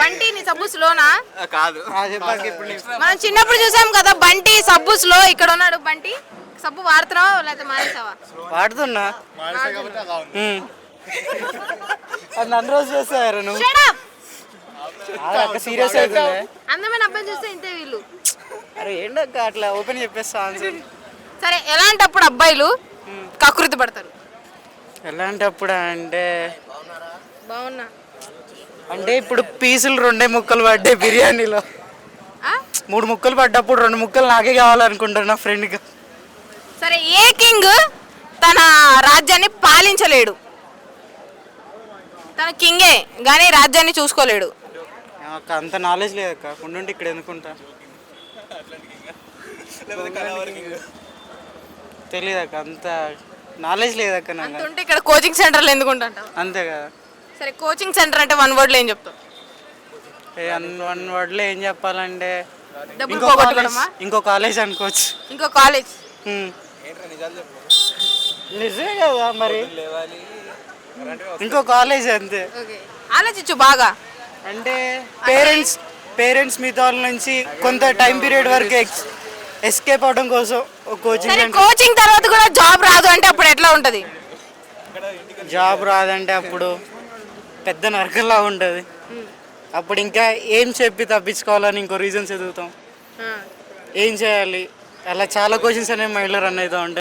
బంటి నీ సబ్బు స్లోనా? కాదు. మనం చిన్నప్పుడు చూసాం కదా బంటి సబ్బు స్లో. ఇక్కడ ఉన్నాడు బంటి. సబ్బు వాడుతున్నావా లేకపోతే మానేసావా? వాడుతున్నా. అది నన్ను రోజు చేస్తారు నువ్వు. Shut up! సీరియస్ అవుతుంది. అందమైన అబ్బాయి చూస్తే ఇంతే వీళ్ళు. అరే ఏంటక్క అట్లా ఓపెన్ చెప్పేస్తా ఆన్సర్. సరే ఎలాంటప్పుడు అబ్బాయిలు కకృతి పడతారు? ఎలాంటప్పుడు అంటే బాగున్నా అంటే ఇప్పుడు పీసులు 2 ముక్కలు పడ్డాయి బిర్యానీలో. 3 ముక్కలు పడ్డప్పుడు 2 ముక్కలు నాకే కావాలనుకుంటాను నా ఫ్రెండ్కి. సరే ఏ కింగ్ తన రాజ్యాన్ని పాలించలేడు? తన కింగే కానీ రాజ్యాన్ని చూసుకోలేడు. నాకు అంత నాలెడ్జ్ లేదక్క. ఉండుంటే ఇక్కడ ఎందుకుంటా తెలియదక్క. అంత నాలెడ్జ్ లేదక్క నాకు. అంతుంటే ఇక్కడ కోచింగ్ సెంటర్లో ఎందుకు ఉంటావు? అంతే కదా. సరే కోచింగ్ సెంటర్ అంటే 1 వర్డ్లో ఏం చెప్తావు? 1 వర్డ్లో ఏం చెప్పాలంటే డబ్బులు పోగొట్టుకోవడమా? ఇంకో కాలేజ్ అనుకోవచ్చు. ఇంకో కాలేజ్. నిజమే కదా మరి. ఇంకో కాలేజ్ అంతే. ఆలోచించు బాగా. అంటే పేరెంట్స్ మిగతా వాళ్ళ నుంచి కొంత టైం పీరియడ్ వరకు ఎస్కేప్ అవడం కోసం కోచింగ్. కోచింగ్ తర్వాత కూడా జాబ్ రాదు అంటే అప్పుడు ఎట్లా ఉంటది? జాబ్ రాదంటే అప్పుడు పెద్ద నరకల్లా ఉంటుంది. అప్పుడు ఇంకా ఏం చెప్పి తప్పించుకోవాలని ఇంకో రీజన్స్ ఎదుగుతాం. ఏం చేయాలి అలా చాలా క్వశ్చన్స్ అనేవి మైండ్లో రన్ అవుతూ ఉంటాయి.